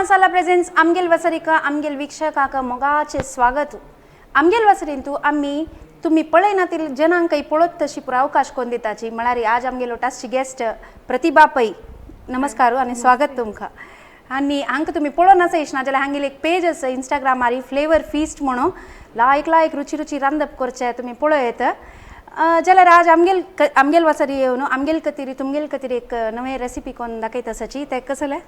मसाला presents आमगेल वसरिका आमगेल वीक्षकाक मोगाचे स्वागत आमगेल वसरींतू आम्ही तुम्ही पळयनातील जनांकय पळत तशी पुरा अवकाश कोण दिताची म्हळ्यार आज आमगेलो टास्ची गेस्ट प्रतिभा पै नमस्कार आणि स्वागत तुमका आणि हांक तुम्ही पळोवन आसा इश्ना जाल्यार हांगेल एक पेज आसा इंस्टाग्रामार फ्लेवर फीस्ट म्हणून लायक रुची रुची रांदप करचे तुम्ही पळयत जाल्यार आज आमगेल वसरी येवन आमगेल कतिरी तुमगेल कतिरी एक नवे रेसिपी कोण दाखयत आसाची ते कसले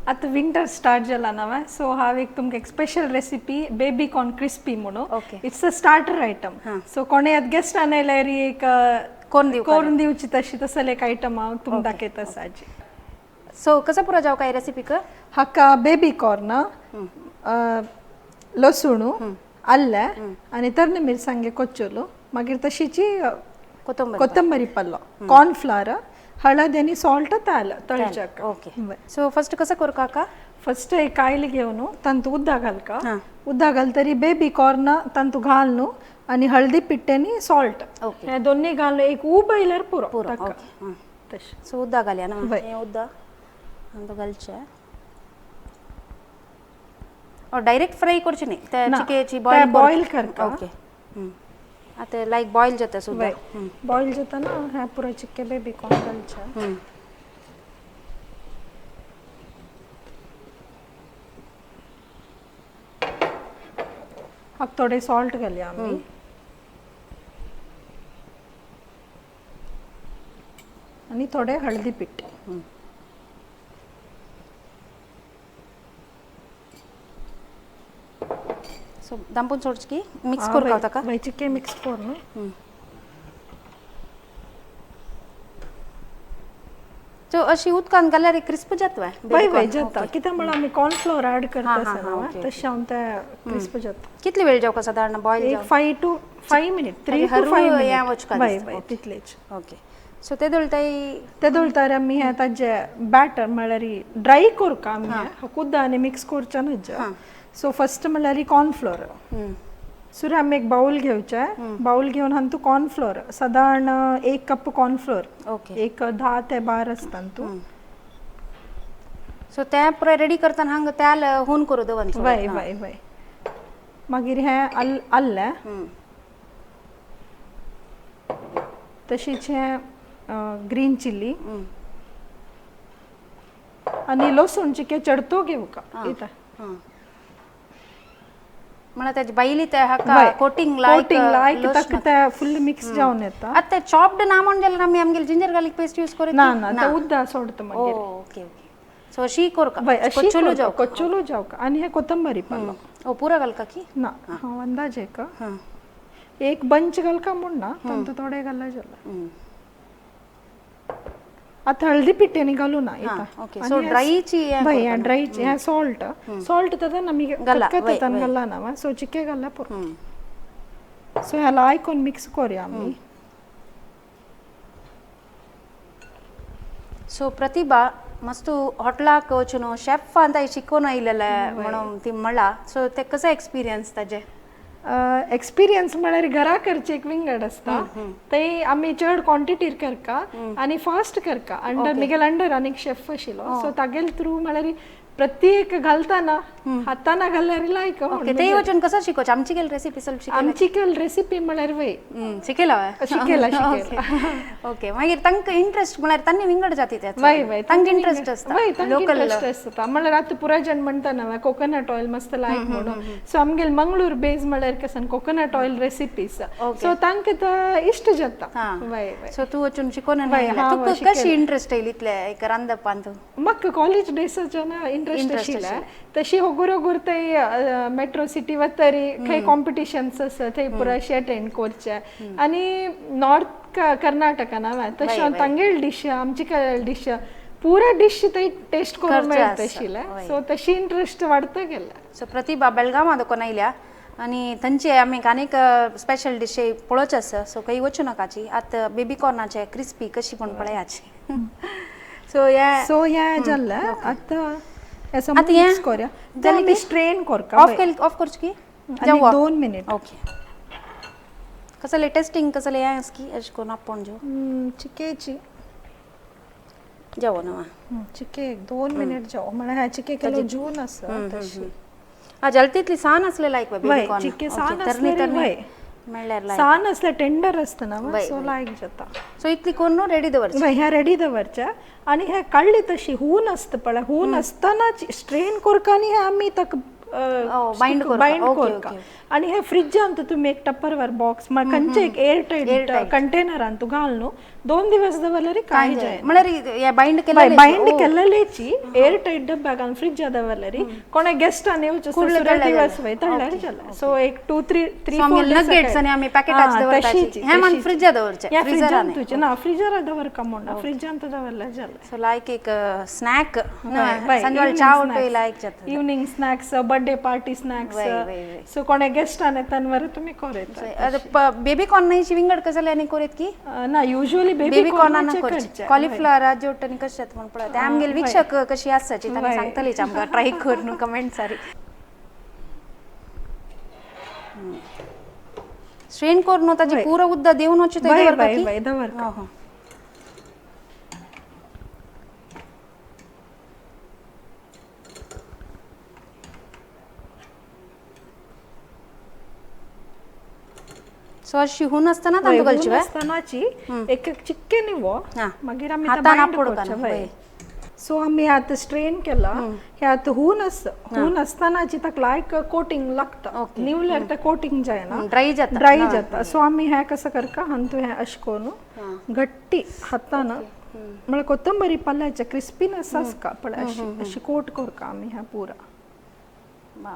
आता विंटर स्टार्ट जाला नवा सो हांव एक तुमकां एक special recipe baby corn crispy म्हणून it's a starter item so कोणे आत गेस्ट आनयल्यार एक कोरून दिवची तशी तसले एक आयटम हांव तुमकां दाखयत आसा आजी सो कसा पुरो जाव काय रेसिपी क हाका बेबी कॉर्न लसूण अल्ले आनी तरणे मिरसांगे कोच्चोलो मागीर तशीची कोथंबरी पल्लो कॉर्नफ्लावर हळद आणि सॉल्ट तळच्याक ओके सो फर्स्ट कसं करू काका फर्स्ट एक कायली घेवन तांतू उद्दा घालका उद्दा घाल तरी बेबी कॉर्न तांतू घाल न्हू आणि हळदी पिट्टेनी सॉल्ट हे दोन्ही घाल एक उब आयल्यार पुरो तशें सो उद्दा घालया ना हे उद्दा तांतू घालचे और डायरेक्ट फ्राय करची न्ही ते चिकेची बॉईल करता ओके आता लाइक बॉईल जाता सुद्धा बॉईल जाता ना ह्या पुरा चिक्के बेबी कॉर्न घालचे हाक थोडे सॉल्ट घालया आम्ही आणि थोडे हळदी पिट्टे सो दांपून सोडची मिक्स करू का ताका वय चिक्के मिक्स कर न्हू सो अशी उदकान घाल्यार क्रिस्प जाता वय वय जाता कित्याक म्हळ्यार आमी कॉर्नफ्लोर ऍड करता आसा न्हू तशें हांव ते क्रिस्प जाता कितले वेळ जावं साधारण बॉईल एक 5 to 5 मिनिट 3 to 5 मिनिट वय वय तितलेच ओके सो ते दोळतार आमी हे ताजे बॅटर म्हळ्यार ड्राय करका आमी हाकुद्दा आनी मिक्स करचे न्हू सो फर्स्ट म्हळ्यार कॉर्नफ्लोर सुरू आमी एक बाउल घेवचे बाउल घेवन हांव तू कॉर्नफ्लोर साधारण 1 कप कॉर्नफ्लोर एक 10 ते 12 असता तू सो ते पुरे रेडी करतना हांग त्याल होन करू दवन वय वय वय मागीर हे अल्ले तशीच हे ग्रीन चिली आणि लसूण चिके चडतो घेवका इता मला त्याची बाईली ते हाका कोटिंग लायक तक ते फुल मिक्स जावन येता आता चॉप्ड ना म्हण जाल्यार आमी आमगेल जिंजर गार्लिक पेस्ट यूज करू ना ना ते उद्दा सोडता मागीर ओके ओके सो अशी करू का कोच्चोलो जावका आणि हे कोथंबरी पल्लो ओ पुरा घालका की ना हांव अंदाजे का एक बंच घालका म्हण ना तांतू थोडे घालला जाला आता हळदी पिट्टेनी घालू ना ओके सो ड्राईची भय ड्राईची हे सॉल्ट तदा नमी कतकतन घालला ना सो चिके घालला पुरो सो ह्याला आयकोन मिक्स करूया आमी सो प्रतिभा मस्त हॉटेलाक वचून शेफ ಅಂತ शिकून आयलेले म्हणून ती म्हणला सो ते कसं एक्सपिरियन्स ताजे एक्सपिरियन्स म्हळ्यार घरा करचे एक विंगड असता ते आमी चड क्वांटिटीर करका आणि फास्ट करका अंडर मिगेल अंडर आणि शेफ आशिल्लो सो तागेल थ्रू म्हळ्यार प्रत्येक घालताना हाताना घाल्यार लायक ते वचून कसं शिकोच आमची केल रेसिपी आमची केल रेसिपी म्हळ्यार वय शिकेला ओके मागीर तांकां इंटरेस्ट म्हळ्यार तांणी विंगड जाती ते वय वय तांकां इंटरेस्ट असता लोकल असता म्हळ्यार आता पुरा जन म्हणटा ना कोकोनट ऑयल मस्त लायक म्हणून सो आमगेल मंगळूर बेज म्हळ्यार कसन कोकोनट ऑयल रेसिपीज सो तांकां तो इष्ट जाता वय वय सो तू वचून शिकोन तुका कशी इंटरेस्ट येयली इतले एक रांदपान तू म्हाका कॉलेज डेसाच्या ना इंटरेस्ट आशिल्ले तशी होगोर होगोर थंय मेट्रो सिटी वतरी खंय कॉम्पिटिशन्स आसा थंय पुरा अशें अटेंड करचे आनी नॉर्थ कर्नाटका ना तशें हांव तांगेल डिश आमची डिश पुरा डिश थंय टेस्ट करून मेळटा आशिल्ले सो तशी इंटरेस्ट वाडता गेला सो प्रतिभा बेळगांवां दुकान आयल्या आणि थंयचे आमी आनीक स्पेशल डिश पळोवचे आसा सो खंय वचूं नाकाची आतां बेबी कॉर्नाचे क्रिस्पी कशी पण पळयाची सो ह्या जाल्ले आतां ऐसा मिक्स करूया जाल्यार स्ट्रेन करका ऑफ करची की 2 मिनिट ओके कसले टेस्टिंग कसले हे की अश कोन आपण जो चिकेची जाऊ ना चिके 2 मिनिट जाऊ मला ह्या चिके केलो जून असं तशी जलतीतली सान असले लायक वय चिके सान असले वय म्हणल्यार सान असले टेंडर असतं ना सो लायक जाता सो इतली कोण रेडी दवर वय ह्या रेडी दवरच्या आणि ह्या काढली तशी हून असतं पण हून असताना स्ट्रेन कोरकानी ह्या आम्ही तक बाइंड कोरका आणि हे फ्रिजांत तुम्ही एक टप्परवर बॉक्स खंयचे एक एअर टाईट कंटेनरान तू घाल न्हू 2 दिवस दवरल्यार काय जाय म्हळ्यार या बाइंड केलेली बाइंड केलेलीची एअर टाईट डब्याक घालून फ्रिजा दवरल्यार कोणा गेस्टान येवचे सुद्दां दिवस वय तळ्यार जाला सो एक 2 3 4 नगेट्स आणि आम्ही पॅकेटाच दवरताची हे मन फ्रिजा दवरचे या फ्रिजान तुझे ना फ्रिजर दवर का म्हणा फ्रिजांत दवरल्यार जाला सो लायक एक स्नॅक संजवाल चाव टोय लायक जाता evening snacks birthday party snacks so कोणा गेस्टान येतानवर तुम्ही कोरेता बेबी कॉर्न नाही विंगड कसले आणि कोरेत की ना युजुअली बेबी कॉर्न कॉलीफ्लॉवर जोटनी कशे जात म्हण पळय ते आमगेल वीक्षक कशी आसाची ताका सांगतलीच आमका ट्राय करून कमेंट सारी स्ट्रेन करून ताची पूरा उद्दा देऊन वचू ते दवर का की दवर सो अशी हुन असताना तांदूळ घालची असतानाची एक एक चिक्के निवो मागीर आमी हातान आपड सो आम्ही आता स्ट्रेन केला ह्यात हून असतानाची ताका लायक कोटिंग लागता निवल्यार ते कोटिंग जायना ड्राय जाता सो आम्ही ह्या कसं करका हांतू ह्या अश करून गट्टी हातान म्हळ्यार कोथंबरी पल्ल्याचे क्रिस्पीनेस आसका पण अशी कोट करका आम्ही ह्या पुरा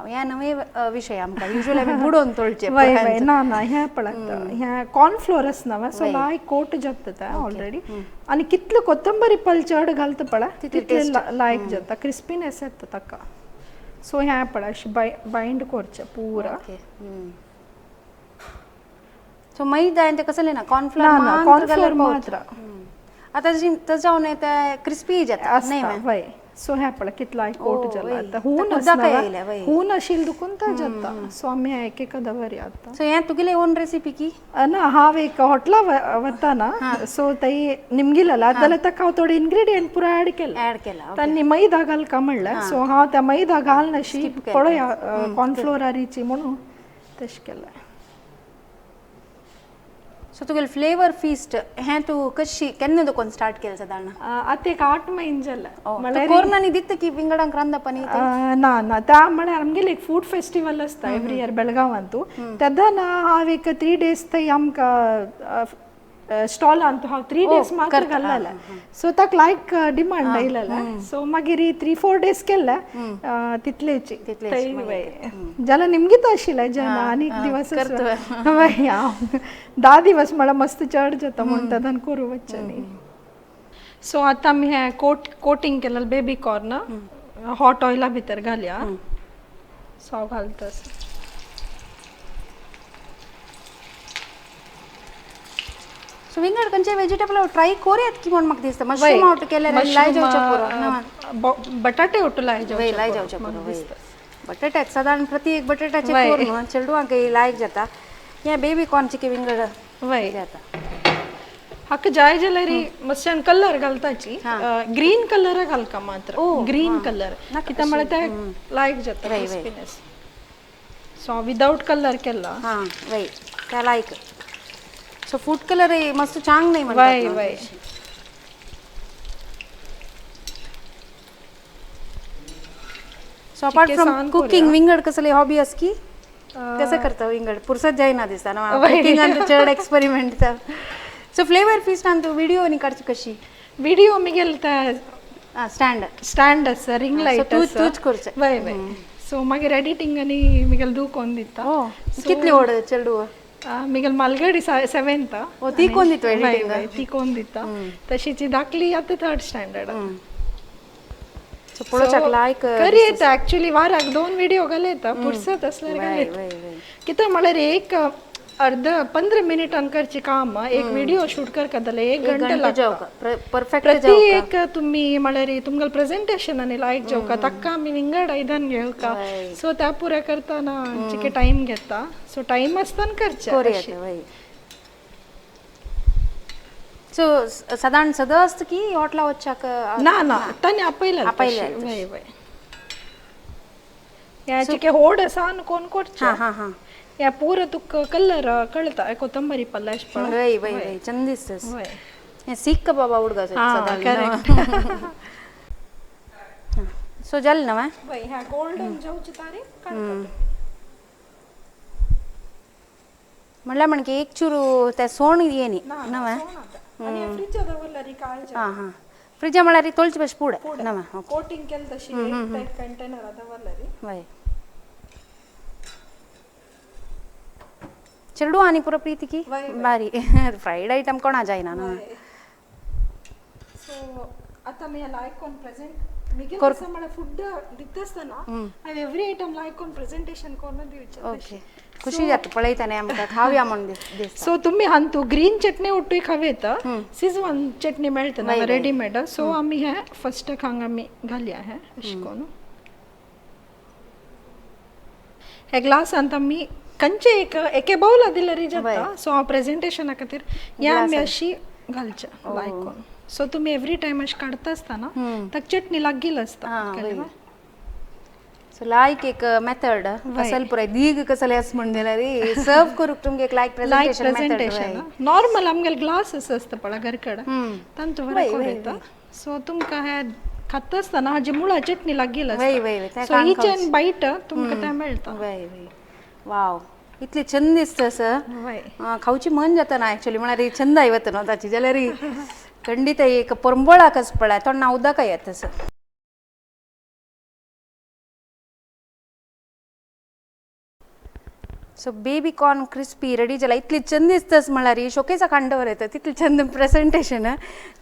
या नवे विषय आमका युजुअली आम्ही बुडोन तोळचे वय ना ना ह्या पळता ह्या कॉर्नफ्लोर असना सो लाय कोट जाता ऑलरेडी आणि कितले कोथंबरी पल चड घालता पळा तितले लायक जाता क्रिस्पीनेस येता ताका सो ह्या पळा अशी बाइंड करचे पुरा सो मैदा आणि ते कसले ना कॉर्नफ्लोर मात्र आता जाऊन ते क्रिस्पी जाता नाही वय सो ह्या पळा कितला कोट जाला हून अशील दुखून ता जाता सो आम्ही एक एक दवरी आता सो ह्या तुगेले ओन रेसिपी की ना हांव एक हॉटला वताना सो तई निमगिलला जाल्यार ताका हांव थोडे इन्ग्रेडियंट पुरा ऍड केला तांणी मैदा घाल का म्हणलें सो हांव त्या मैदा घाल अशी पळया कॉर्नफ्लोरारीची म्हणून तशें केलें सो तुगेले फ्लेवर फीस्ट हे तू कशी केन्ना दुकोन स्टार्ट केलं साधारण आता एक 8 महिने जाला कोरोनानी दित्त की विंगडांक रांदपानी ना ना त्या म्हळ्यार आमगेले एक फूड फेस्टिवल असता एवरी इयर बेळगावांत तेदा ना हांव एक 3 days थंय आमकां स्टॉल आणतो हांव 3 days मात्र घाललेले सो ताका लायक डिमांड आयलेले सो मागीर 3-4 days केले तितलेची जाल्यार निमगीत आशिल्ले जेन्ना आनीक दिवस 10 दिवस म्हळ्यार मस्त चड जाता म्हणटा आनी करूं वच्चेनी सो आतां आमी हे कोटिंग केलेले बेबी कॉर्न हॉट ऑयला भितर घालया सो हांव घालता सो विंगड खंयचे वेजिटेबल ट्राय करूयात की म्हण म्हाका दिसता मशरूम आउट केल्यार लाय जावचे पुरो बटाटे उठ लाय जावचे पुरो बटाटे साधारण प्रति एक बटाट्याचे कोरून चेडवांक लायक जाता या बेबी कॉर्नचे की विंगड वय जाता हाक जाय जाल्यार मातशें कलर घालताची ग्रीन कलर घालका मात्र ग्रीन कलर कित्याक म्हळ्यार ते लायक जाता क्रिस्पीनेस सो विदाउट कलर केला वय त्या लायक सो फूड कलर मस्त चांग नाही वय वय सो अपार्ट फ्रॉम कुकिंग विंगड कसले हॉबी आस की कसं करता विंगड पुरसत जायना दिसता ना कुकिंगान चड एक्सपेरिमेंट सो फ्लेवर फीस्ट आन तू व्हिडिओ नी काडची कशी व्हिडिओ मिगेल त्या स्टँड आसा रिंग लायट तूच करचे वय वय सो मागीर एडिटिंग आनी मिगेल दू कोन दिता कितली ओड चेडू मिगेल मालगडी 7th ती कोण दिता एडिटिंग ती कोण दिता तशीची धाकली आता 3rd स्टँडर्ड सो पळोवच्याक लायक करी येता ऍक्च्युअली वाराक 2 व्हिडिओ घालयता पुरसत असल्यार घालयता कित्याक म्हळ्यार एक अर्धा 15 मिनिटान करची काम एक व्हिडिओ शूट करता जाल्यार 1 घंटा लागता परफेक्ट प्रति एक तुम्ही म्हळ्यार तुमगेल प्रेझेंटेशन आनी लायक जेवका ताका आमी विंगड आयदन घेवका सो त्या पुऱ्या करतना चिके टाइम घेता सो टाइम आसतना करचे सो साधारण सद असतं की हॉटला वच्चाक ना ना ताने आपयला आपयला वय वय याचे के होड सान कोण कोरचे हां हां हां या पूर तुक कलर कळता कोतंबरी पल्ला इष्पळ वय वय वय चंद दिसतस वय हे सिक्क बाबा उडगाच करेक्ट सो जाल ना वय ह्या गोल्डन जाऊची तारीख कळता म्हणल्या म्हणजे एक चुरू त्या सोण येनी नव आणि फ्रिज दवरला काळजा हां हां फ्रिज म्हळ्यार तोळची बस पुढे नव कोटिंग केल तशी टाइप कंटेनर दवरला वय ಚೆರಡು आणि पुरा प्रीति की बारी फ्राइड आइटम कोणा जायना ना सो आता मी लाईक ऑन प्रेझेंट मी कसं मला फूड दिसताना I every item like on presentation कोण दिवचे ओके खुशी जात पळयताने आमका खावया म्हण दिस सो तुम्ही हांतू ग्रीन चटणी उठूय खावेत सिजवान चटणी मेळते ना रेडीमेड सो आम्ही हे फर्स्ट खांग आम्ही घालया हे अशकोन हे ग्लास अंत आम्ही कंचे एक एके बाउल दिलेली जाता सो हा प्रेझेंटेशन खातीर या आम्ही अशी घालच्या लायकोन सो तुम्ही एव्हरी टाइम अशी काढता असताना ताक चटणी लागील असता सो लायक एक मेथड कसल पुराय दीग कसले अस म्हण दिला रे सर्व करूक तुमगे एक लायक प्रेझेंटेशन नॉर्मल आमगेल ग्लास असता पळा घरकड तांतू वरा कोरेता सो तुमका हे खाता असताना हाजी मुळा चटणी लागील असता सो ईच अँड बाईट तुमका त्या मेळता वय वय वाव इतली छंद दिसत असं खाऊची मन जाता ना ऍक्च्युअली म्हळ्यार छंद आयवत न्हू ताची जाल्यार खंडीत एक परंबळाकच पळय तोंडा उदक येत तसं so baby corn crispy ready जाला इतली छंद दिसतस म्हळ्यार शोकेसा खांडवर येतं तितली छंद प्रेझेंटेशन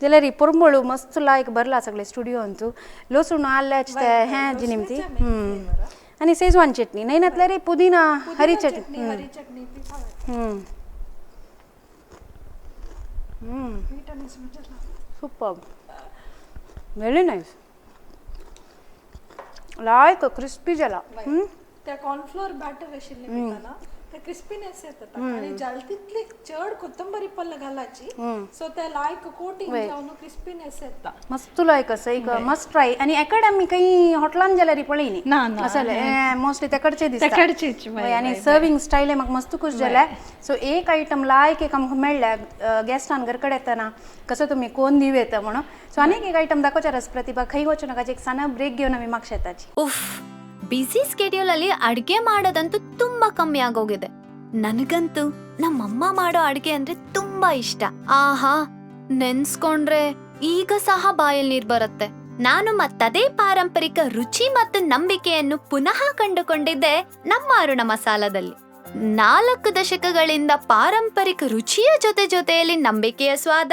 जाल्यार ही परंबळू मस्त लायक भरला सगळे स्टुडिओंतू लसूण आल्याच हें जी निमती आणि शेजवान चटणी नाही नातल्या रे पुदिना हरी चटणी सुपर व्हेरी नाईस लायक क्रिस्पी जाला त्या कॉर्नफ्लोअर बॅटर आशिल्ले पिताना ते क्रिस्पीनेस येता आणि जल्दीतली चड कोथंबरी पल्ल घालाची सो ते लायक कोटिंग जावन क्रिस्पीनेस येता मस्त लायक असं एक मस्ट ट्राय आणि एकडे आम्ही काही हॉटलान जाल्यार पळयनी ना ना असले मोस्टली तेकडचे दिसता तेकडचेच आणि सर्विंग स्टाईल म्हाका मस्त खुश जाल्या सो एक आयटम लायक एक आमकां मेळ्ळ्या गेस्टान घरकडे येतना कसो तुमी कोण दिव येता म्हणून सो आनीक एक आयटम दाखोवच्या रस प्रतिभा खंय वचू नका एक सಣ್ಣ ಬ್ರೇಕ್ घेऊन आम्ही मागशे येताची ಉಫ್ ಬಿಸಿ ಸ್ಕೆಡ್ಯೂಲ್ ಅಲ್ಲಿ ಅಡ್ಗೆ ಮಾಡೋದಂತೂ ತುಂಬಾ ಕಮ್ಮಿ ಆಗೋಗಿದೆ ನನಗಂತೂ ನಮ್ಮಮ್ಮ ಮಾಡೋ ಅಡ್ಗೆ ಅಂದ್ರೆ ತುಂಬಾ ಇಷ್ಟ ಆಹಾ ನೆನ್ಸ್ಕೊಂಡ್ರೆ ಈಗ ಸಹ ಬಾಯಲ್ಲಿ ನೀರ್ ಬರುತ್ತೆ ನಾನು ಮತ್ತದೇ ಪಾರಂಪರಿಕ ರುಚಿ ಮತ್ತು ನಂಬಿಕೆಯನ್ನು ಪುನಃ ಕಂಡುಕೊಂಡಿದ್ದೆ ನಮ್ಮ ಅರುಣ ಮಸಾಲದಲ್ಲಿ 4 ದಶಕಗಳಿಂದ ಪಾರಂಪರಿಕ ರುಚಿಯ ಜೊತೆಯಲ್ಲಿ ನಂಬಿಕೆಯ ಸ್ವಾದ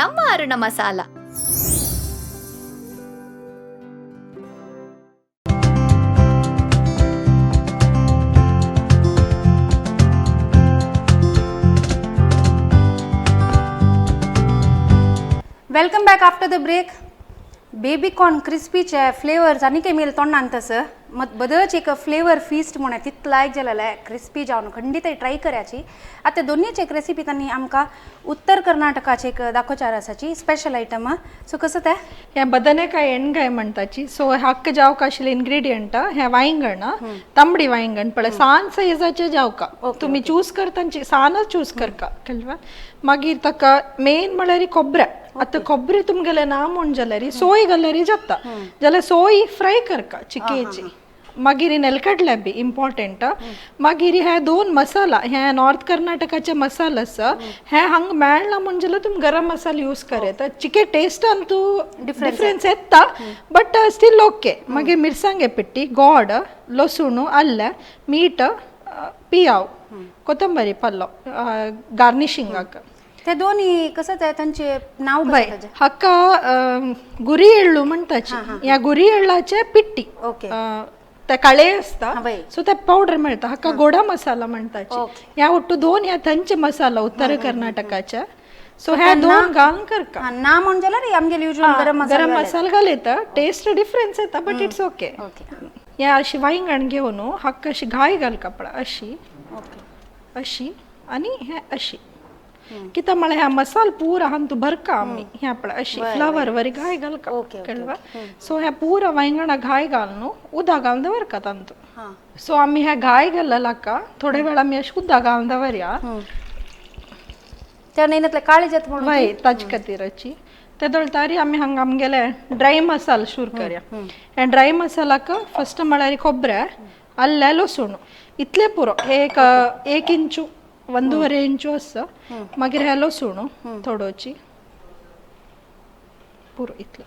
ನಮ್ಮ Aruna masala. Welcome back after the break baby corn क्रिस्पीचे फ्लेवर्स आनी काही मेल तोंडान तसं मग बदच एक फ्लेवर फीस्ट म्हणून तितलं लायक जालेलें क्रिस्पी जावन खंडीत ट्राय करायची आता दोन्हीच एक रेसिपी त्यांनी आमकां उत्तर कर्नाटकाची एक दाखोवचार आसाची स्पेशल आयटम सो कसं ते ह्या बदनेकाय एणगाय म्हणटाची सो हक्क जावक आशिल्ले इन्ग्रेडियंट ह्या वांयगण तांबडी वांयगण पळय सान सायजाचे जावका तुम्ही चूज करतांची सानच चूज करका कळवा मागीर ताका मेन म्हळ्यार खोबरें आता खोबरें तुमगेलें ना म्हण जाल्यार सोय घाल्यार जाता जाल्यार सोय फ्राय करका चिकेची मागीर नेलकडले बी इम्पॉर्टंट मागीर हे 2 मसाला हे नॉर्थ कर्नाटकाचे मसाला आसा हे हांग मेळना म्हण जाल्यार तुमी गरम मसाला यूज करात चिके टेस्ट अंतू डिफरन्स येता बट स्टील ओके मागीर मिरसांगे पिट्टी गोड लसूण आल्ले मीठ पियाव कोथंबरी पल्लो गार्निशिंगाक ते दोन्ही कसं ते त्यांचे नाव हक्का गुरी एळ्ळू म्हणटाची या गुरी एळ्ळाचे पिट्टी ओके ते काळे असता सो ते पावडर मेळटा हक्का गोडा मसाला म्हणटाची ह्या ಒಟ್ಟು 2 ह्या थंचे मसाला उत्तर कर्नाटकाचे सो ह्या 2 घालून करका ना म्हण जाल्यार आमगे युजुअल गरम मसाला घालता टेस्ट डिफरन्स येता बट इट्स ओके ह्या अशी वांयगण घेवन हक्का अशी घाय घालका पळा अशी अशी आणि हे अशी कित्या म्हळ्यार ह्या मसाल पुरा हांतू भरका आमी ह्या पळय अशी फ्लावर वरी घाय घालका कळवा सो ह्या पुरा वांयगणा घाय घाल न्हू उदक घालून दवरका तांतू हां सो आमी ह्या घाय घालला का थोडे वेळ आमी अशी उदक घालून दवरया त्या नैनातले काळी जात म्हणून वय ताजे खातीरची ते दळतारी आमी हांगा आमगेले ड्राय मसाला शूर करया हे ड्राय मसालाक फस्ट म्हळ्यार खोबरे अल्ले लसूण इतले पुरो एक इंचू 1.5 इंचू आसा मागीर हे लसूण थोडोची पुरो इतलो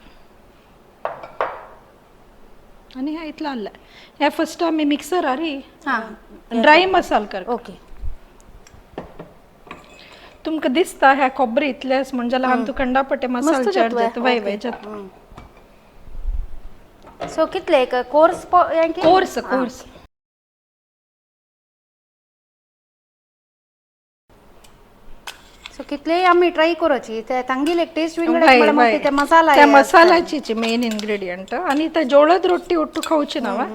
आनी हे इतलो अल्ले हे फस्ट आमी मिक्सरार ड्राय मसाला करता ओके तुमकां दिसता ह्या खोबरे इतलेच म्हणजे ल्हान तू कंडापटे मसाले चड जाता वय वय जाता सो कितले एक कोर्स कोर्स सो कितले आमी ट्राय करची ते तांगेल एक टेस्ट वेगळे म्हणते ते मसाला त्या मसाल्याची मेन इंग्रेडियंट आणि त्या जोळद रोटी ಒಟ್ಟು खावची नावा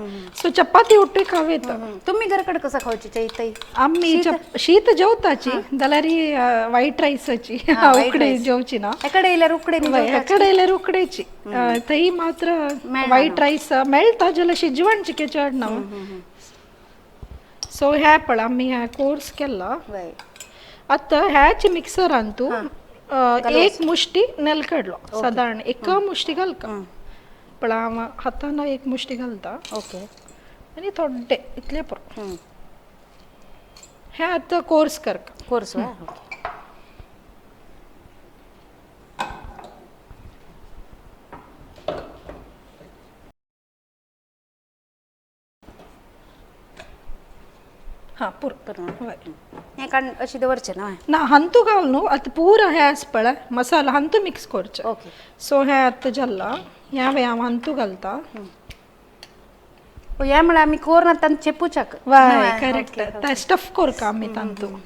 सो चपाती ಒಟ್ಟು खावेत तुम्ही घरकडे कसं खावची चैतई आम्ही शीत जेवताची दलारी व्हाईट राईसची उकडे जेवची ना एकडे इल्यार उकडे एकडे इल्यार उकडेची थंय मात्र व्हाईट राईस मेळटा जाल्यार शिजवणची के चड नावा सो ह्या पळ आमी ह्या कोर्स केला आता ह्याच मिक्सरान तू एक मुष्टी नेलकडलो साधारण एक मुष्टी घालका पण हातान एक मुष्टी घालता ओके आणि थोडे इतले पुरो हे आता कोर्स करका कोर्स हा पुरो हे काण अशी दवरचे ना हंतू घाल न्हू आता पुरा हे आस पळय मसाला हंतू मिक्स करचे ओके सो हे आता जल्ला ह्या वे हांव हंतू घालता हे म्हळ्यार आमी कोर तांत चेपूचाक वाय करेक्ट ते स्टफ करका आमी तांतू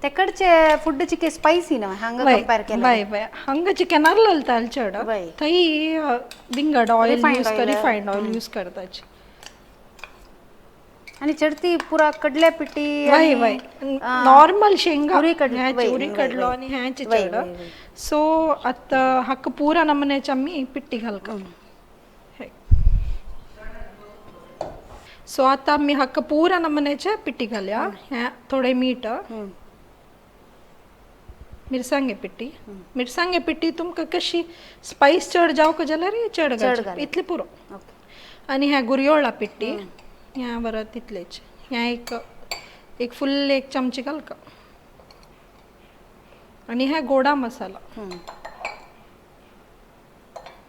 तेकडचे फूडची के स्पायसी ना हांगा कंपेअर केला वय वय हांगाची केनार ललता चड थंय बिंगड oil use refined oil use करताची आणि चडती पुरा कडल्या पिठी वय वय नॉर्मल शेंगा उरी कडलो आणि ह्याची चड सो आता हाका पुरा नमन्याची आमी पिट्टी घालका सो आता आमी हाका पुरा नमन्याचे पिट्टी घालया ह्या थोडे मीठ मिरसांगे पिट्टी तुमकां कशी स्पायस चड जावक जाल्यार चड घालची इतले पुरो आनी ह्या गुरयोळा पिट्टी ह्या बरं तितलेच ह्या एक फुल्ल एक चमची घालका आणि ह्या गोडा मसाला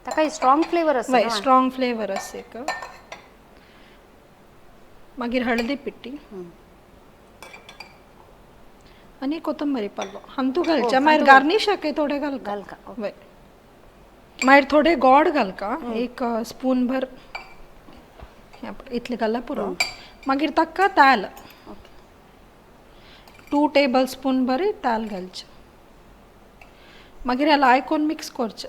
ताका स्ट्रॉंग फ्लेवर आसा स्ट्रॉंग फ्लेवर आसा एक मागीर हळदी पिट्टी आणि कोथंबरी पल्लो हंतू घालचे मागीर गार्निशाक थोडे घालका वय मागीर थोडे गोड घालका एक स्पून भर इतले घाला पुरो मागीर ताका ताल 2 टेबल स्पून भर ताल घालचे मागीर ह्याला आयकोन मिक्स करचे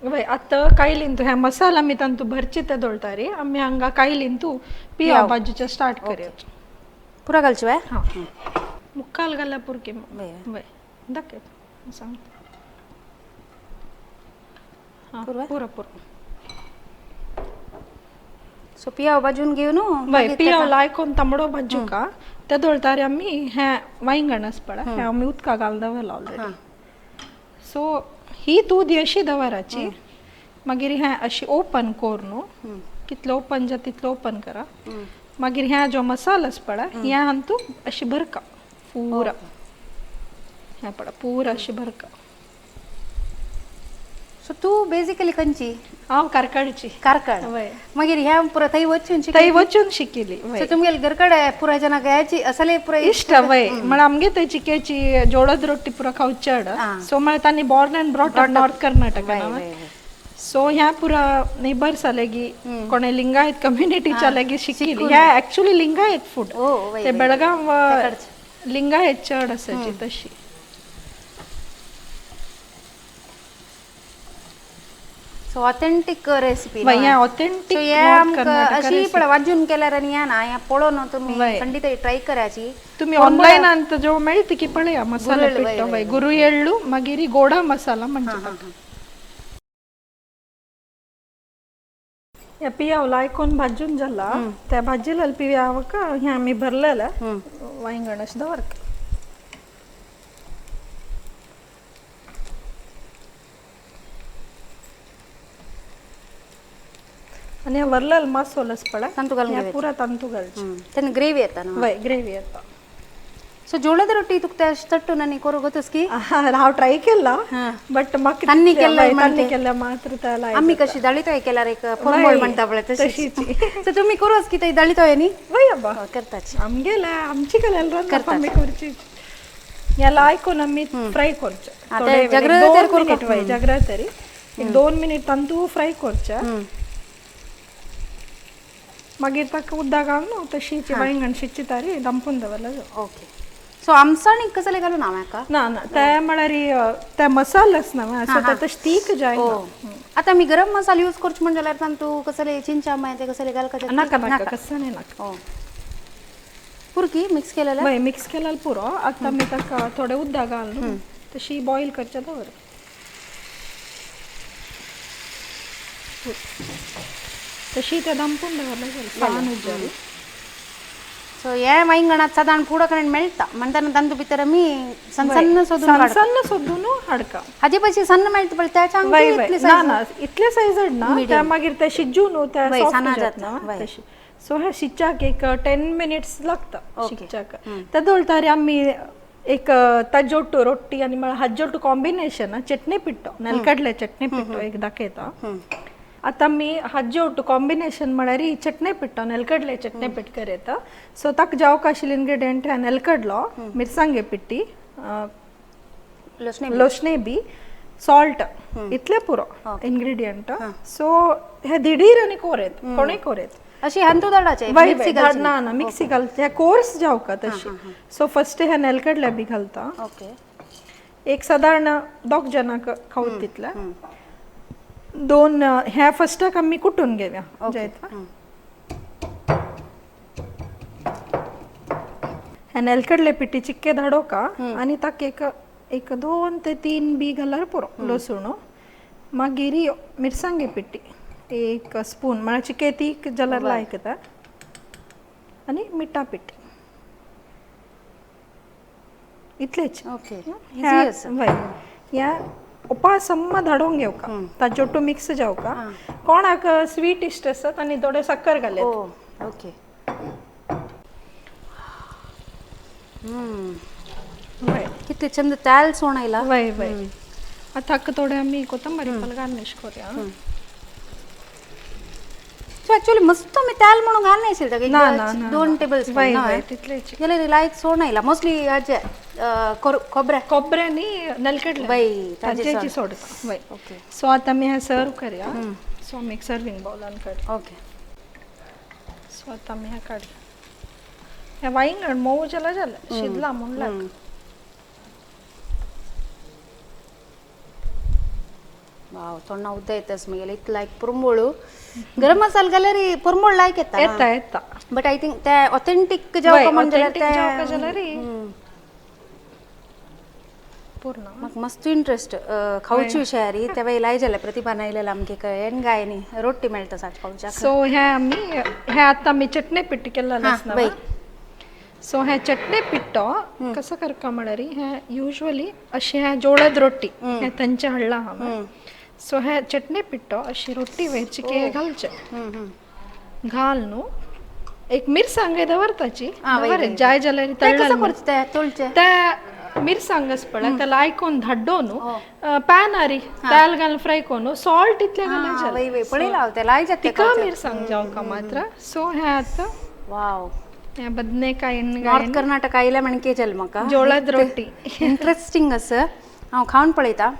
वय आता कायलीन तू ह्या मसाला मी तांतू भरचे ते दळटा रे आमी हांगा कायलीन तू पिया भाजीचे स्टार्ट करया पुरा घालचे वय हां मुक्काल घाल्या पुरकी वय दाखय सांग हां पुरा पुरा सो पियाव भाजून घेऊन वय पियाव लायकोन तांबडो भाजू का ते दळटारी आमी हे वांयगण आस पळय हे आमी उदका घाल दवरला ऑलरेडी सो ही दूद अशी दवराची मागीर हे अशी ओपन कोर न्हू कितलो ओपन जा तितलो ओपन करा मागीर ह्या जो मसाला आस पळय ह्या हंतू अशी भरका पूरा हे पळय पूरा अशी भरका सो तू बेसिकली खंयची हांव कारकाडची कारकळ मागीर ह्या पुरा थंय वचून थंय वचून शिकिली सो तुमगे घरकडे पुरा जना गयाची असले पुरा इष्ट वय म्हण आमगे थंय चिकेची जोळद रोटी पुरा खावची चड सो म्हळ्यार तांणी born and brought up north Karnataka so ह्या पुरा नेबर्स लेगी कोणे लिंगायत कम्युनिटीच्या लेगी शिकिली ह्या ऍक्च्युअली लिंगायत फूड ते बेळगाव लिंगायत चड आसाची तशी सो सो ऑथेंटिक रेसिपी वय या ऑथेंटिक सो या आमकां अशी पळय वाजून केल्यार आनी या ना या पळोवन तुमी वय. खंडीत ट्राय करायची तुम्ही ऑनलाईन ಅಂತ जो मेळती की पळया मसाला गुरेळ, पिट्टो वय, वय गुरु एಳ್ಳು मागीर गोडा मसाला म्हणजे या पियाव लायकोन भाजून जाला त्या भाजीला पियावक ह्या आम्ही भरलेलं वांगण दवरक आणि वरलेलं मसालाच पळय ತಂತು घालून पुरा तंतू घालची तेन्ना ग्रेवी येता न्हू वय ग्रेव्ही येता सो ಜೋಳದ ರೊಟ್ಟಿ ತುಕ್ತೆ ಅಷ್ಟಟ್ಟು ನನಗೆ ಕೊರೋ ಗೊತ್ತಸ್ಕಿ हांव ट्राय केला बट म्हाका तन्नी केल्लं तन्नी केल्या मात्र त्याला आम्ही कशी दळितोय केल्यार एक फॉर्मल म्हणटा पळय तशीची सो तुम्ही करूच की ते दळितोय न्ही वय अब्बा करताच आमगेला आमची केलेलं रन आम्ही करची याला ऐकून आम्ही फ्राय करचे आता जागृत तरी मिनिट वय जागृत तरी एक 2 मिनिट तंतू फ्राय करचे मागीर ताका उदक घालून तशीची वांगण शिजची दंपून दवरला ओके सो आमसाणी कसले घालून हांवें ना ना त्या म्हळ्यार त्या मसालाच ना सो त्या स्टीक जाय आता मी गरम मसाला यूज करच म्हणजे जाल्यार तांतू कसले चिंचा माय ते कसले घालका नाका नाका कसं नाही नाका ओ पुरकी मिक्स केलेलं वय मिक्स केलेलं पुरो आता मी ताका थोडे उदक घालून तशी बॉईल करचे दवर तशी त्या दंपून दवरला सो हे वांगणात साधारण पुढं कडेन मेळटा म्हणटाना तांतू भितर आमी सन्न सोदून सन्न सोदून हाडका हाजे पयशे सन्न मेळटा पळय त्याच्या वय वय ना ना इतले सायझड ना त्या मागीर ते शिजून त्या साना सॉफ्ट जाता तशी सो हे शिजच्याक एक 10 मिनिट्स लागता शिजच्याक त्या दोळतारी आम्ही एक ताजोटू रोटी आणि मला हज्जोटू कॉम्बिनेशन चटणी पिट्टो नेलकडले चटणी पिट्टो एक दाखयता आता मी हज्जोटू कॉम्बिनेशन म्हळ्यार चटणी पिट्टो नेलकडले चटणी पिट्ट करेता सो ताका जावक आशिल्ले इन्ग्रेडियंट नेलकडलो मिरसांगे पिट्टी लोसणे बी सॉल्ट इतले पुरो इन्ग्रेडियंट सो हे दिडीर आणि कोरेत कोणे कोरेत अशी हंतू दडाचे ना ना मिक्सी घालता कोर्स जावका तशी सो फर्स्ट हे नेलकडले बी घालता ओके एक साधारण 2 जणांक खाऊत तितले 2 ह्या फर्स्टाक आम्ही कुटून घेऊया जायता ह्या नेलकडले पिट्टी चिक्के धाडो का आणि ताक एक 2 ते 3 बी घाल्यार पुरो लसूण मागीर मिरसांगे पिट्टी एक स्पून म्हळ्यार चिके तीक जाल्यार लायकता आणि मिठा पिट्टी इतलेच ओके वय या उपासम्म धाडून घेवका ताजोटू मिक्स जावका कोणाक स्वीट इष्ट असत आणि थोडे साखर घाले ओके कितले चंद तेल सोणायला वय वय आता थोडे आम्ही कोथंबरी पाल गार्निश करूया सो एक्चुअली मस्त मी तेल म्हणून घालनायशील ताका ना ना 2 टेबल स्पून वय वय तितलेच गेले लायक सोणायला मोस्टली हाजे खोबऱ्यानी नलकडले वय ताजेची सोडता वय ओके सो आता मी हे सर्व करूया सो आम्ही एक सर्विंग बाउलान काढ ओके सो आता मी हे काढ हे वांगण मोव जाला शिजला म्हणला वाव तोंडा उद्दा येतस मग इतलं लायक पुरंबोळू गरम मसाला घाल्यार पुरंबोळ लायक येता येता बट आय थिंक ते ऑथेंटिक जावका म्हणजे पूर्ण म्हाका मस्त इंट्रस्ट खावची हुशारी त्या वेळेला आयजले प्रतिभा नायलेला आमगे कळेन गाय न्ही रोटी मेळटा साठ खावच्या सो हे आम्ही हे आता मी चटणी पिट्टी केलेलं वय सो हे चटणी पिट्टो कसं करका म्हळ्यार हे युजली अशी हे जोळद रोटी हे तांचे हाडला हांवें सो हे चटणी पिट्टो अशी रोटी वेची के घालचे घाल न्हू एक मिरसांगे दवरताची जाय जाल्यार तळचे त्या मिरसांगस पळय त्याला आयकोन धाड्डो न्हू पॅन आरी तेल घालून फ्राय कोन सॉल्ट इतले घालायचे वय वय पळयला हांव ते लायक जाता तिका मिरसांग जावका मात्र सो हे आता वाव हे बदनेकाय नॉर्थ कर्नाटक आयल्या म्हण केजल म्हाका जोळद रोटी इंट्रस्टिंग असं हांव खावन पळयता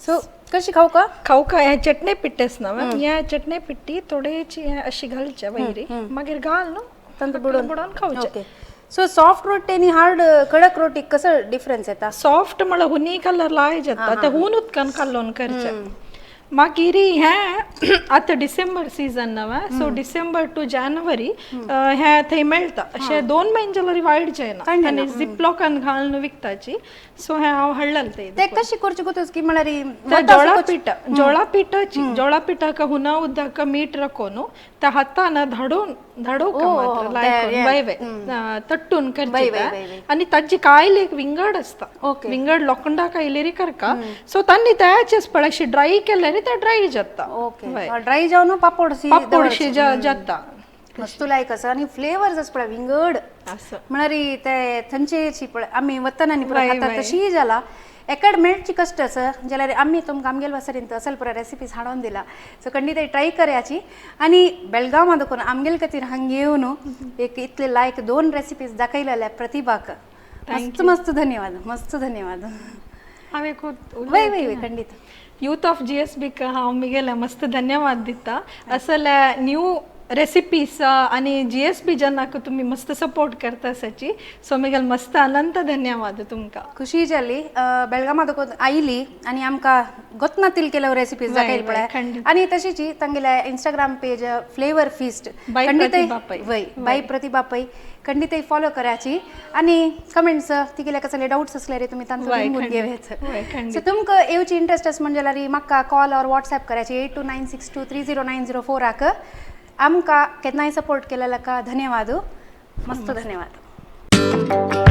सो कशी खावका हे चटणी पिट्टेस ना ह्या चटणी पिट्टी थोडेची अशी घालच्या वयरी मागीर घाल न्हू तांकां बुडोवन बुडोवन खावचे ओके सो सॉफ्ट रोटी आणि हार्ड कडक रोटी कसं डिफरन्स येता सॉफ्ट म्हळ्यार हुनी कलर लाय जाता ते हुन उदकान कालोवन करचे मागीर हे आतां डिसेंबर सीजन नवा सो डिसेंबर टू जानेवारी हे थंय मेळटा अशे 2 म्हयने जाल्यार वायट जायना आनी झिपलॉकान घालून विकताची सो हे हांव हाडलें ते ते कशी करची गोतूस की म्हळ्यार ಜೋಳ ಪೀಠಕ್ಕೆ ಹುನ ಉದ್ದಕ್ಕ ಮೀಟ್ ರಕೋನು ತ ಹತ್ತಾನ धडोक मात्र लायक तट्टून करचे आणि ताजी कायलेक विंगड असता विंगड लोखंडा कायलेरी करका सो तांनी तयाचेच पळय अशी ड्राय केल्यारी ते ड्राय जाता ओके ड्राय जावन पापडशी जाता मस्त लायक असं आणि फ्लेवर्स आस पळय विंगड म्हळ्यार ते थंयचेची पळय आमी वतनांनी पळय खाता तशी जाला एकाड मेळची कष्ट असं जाल्यार आमी तुमकां आमगेल वसरींत असल पुरो रेसिपीज हाडून दिला सो खंडीत ट्राय करयाची आणि बेळगांव देखून आमगेल खातीर हांगा येवन एक इतले लायक 2 रेसिपीज दाखयलेल्या प्रतिभाक मस्त धन्यवाद हांवें खूब वय वय खंडीत यूथ ऑफ GSB हांव मिगेले मस्त धन्यवाद दिता असल न्यू रेसिपीज आणि GSB जनाक तुम्ही मस्त सपोर्ट करता सची सो मिगेल मस्त अनंत धन्यवाद तुमका खुशी जाली बेळगांव देखून आयली आणि आमकां गोतनातील केल्या रेसिपीज दाखयल पळय आणि तशीची तांगेल्या Instagram page flavour feast by Pratibha Pai खंडितही फॉलो करायची आणि कमेंट्स तिगेल्या कसले डाउट्स असले रे तुम्ही तांतून लिहून घेवेत सो तुमकां येवची इंट्रस्ट आस म्हणजे जाल्यार म्हाका कॉल ऑर व्हॉट्सॲप करायची 8296230904 आक आमकां केन्नाय सपोर्ट केलेल्या धन्यवाद मस्त धन्यवाद